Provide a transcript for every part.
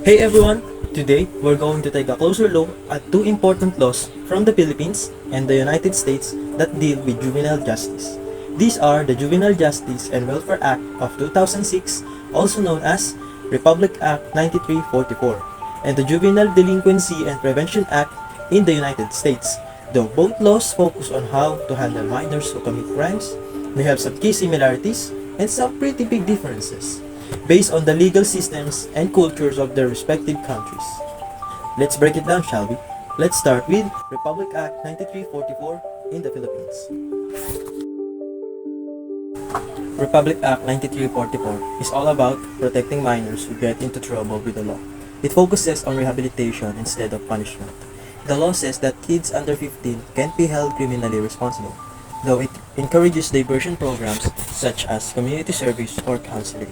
Hey everyone! Today, we're going to take a closer look at two important laws from the Philippines and the United States that deal with juvenile justice. These are the Juvenile Justice and Welfare Act of 2006, also known as Republic Act 9344, and the Juvenile Delinquency and Prevention Act in the United States. Though both laws focus on how to handle minors who commit crimes, they have some key similarities and some pretty big differences, based on the legal systems and cultures of their respective countries. Let's break it down, shall we? Let's start with Republic Act 9344 in the Philippines. Republic Act 9344 is all about protecting minors who get into trouble with the law. It focuses on rehabilitation instead of punishment. The law says that kids under 15 can't be held criminally responsible, though it encourages diversion programs such as community service or counseling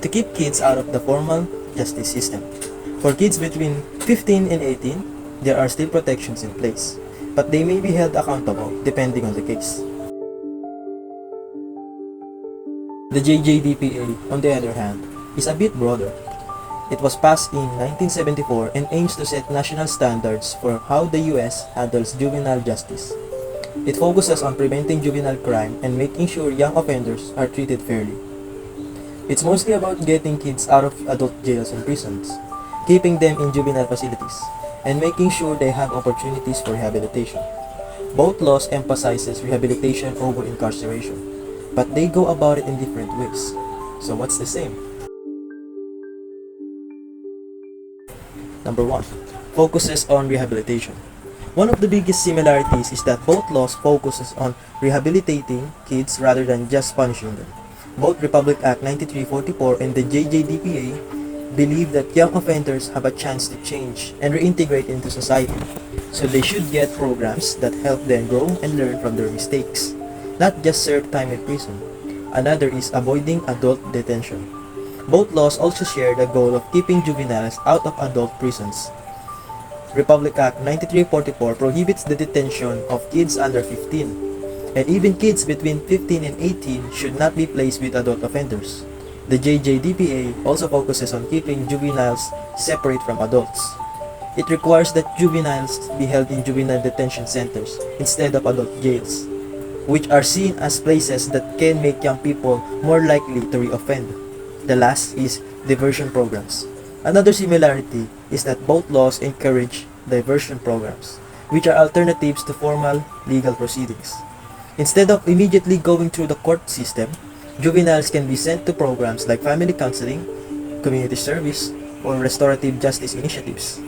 to keep kids out of the formal justice system. For kids between 15 and 18, there are still protections in place, but they may be held accountable depending on the case. The JDPA, on the other hand, is a bit broader. It was passed in 1974 and aims to set national standards for how the US handles juvenile justice. It focuses on preventing juvenile crime and making sure young offenders are treated fairly. It's mostly about getting kids out of adult jails and prisons, keeping them in juvenile facilities, and making sure they have opportunities for rehabilitation. Both laws emphasizes rehabilitation over incarceration, but they go about it in different ways. So what's the same? Number 1. Focuses on rehabilitation. One of the biggest similarities is that both laws focuses on rehabilitating kids rather than just punishing them. Both Republic Act 9344 and the JDPA believe that young offenders have a chance to change and reintegrate into society, so they should get programs that help them grow and learn from their mistakes, not just serve time in prison. Another is avoiding adult detention. Both laws also share the goal of keeping juveniles out of adult prisons. Republic Act 9344 prohibits the detention of kids under 15. And even kids between 15 and 18 should not be placed with adult offenders. The JDPA also focuses on keeping juveniles separate from adults. It requires that juveniles be held in juvenile detention centers instead of adult jails, which are seen as places that can make young people more likely to reoffend. The last is diversion programs. Another similarity is that both laws encourage diversion programs, which are alternatives to formal legal proceedings. Instead of immediately going through the court system, juveniles can be sent to programs like family counseling, community service, or restorative justice initiatives.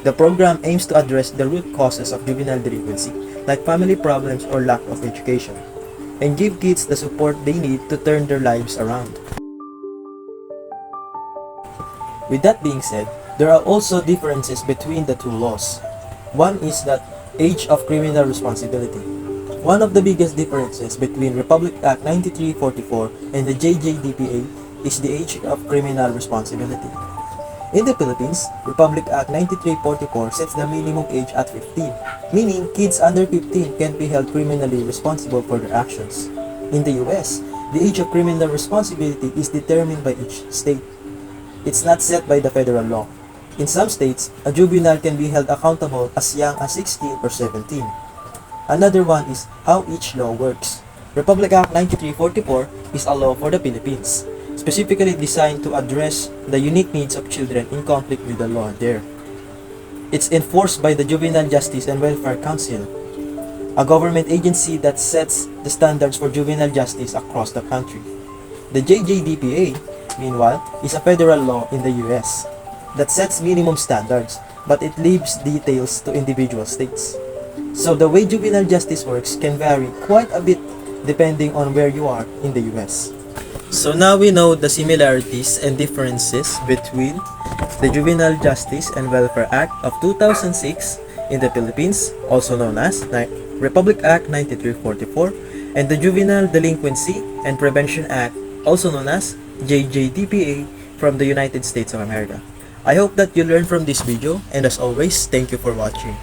The program aims to address the root causes of juvenile delinquency, like family problems or lack of education, and give kids the support they need to turn their lives around. With that being said, there are also differences between the two laws. One is the age of criminal responsibility. One of the biggest differences between Republic Act 9344 and the JDPA is the age of criminal responsibility. In the Philippines, Republic Act 9344 sets the minimum age at 15, meaning kids under 15 can be held criminally responsible for their actions. In the US, the age of criminal responsibility is determined by each state. It's not set by the federal law. In some states, a juvenile can be held accountable as young as 16 or 17. Another one is how each law works. Republic Act 9344 is a law for the Philippines, specifically designed to address the unique needs of children in conflict with the law there. It's enforced by the Juvenile Justice and Welfare Council, a government agency that sets the standards for juvenile justice across the country. The JDPA, meanwhile, is a federal law in the US that sets minimum standards, but it leaves details to individual states. So the way juvenile justice works can vary quite a bit depending on where you are in the US. So now we know the similarities and differences between the Juvenile Justice and Welfare Act of 2006 in the Philippines, also known as Republic Act 9344, and the Juvenile Delinquency and Prevention Act, also known as JDPA, from the United States of America. I hope that you learned from this video, and as always, thank you for watching.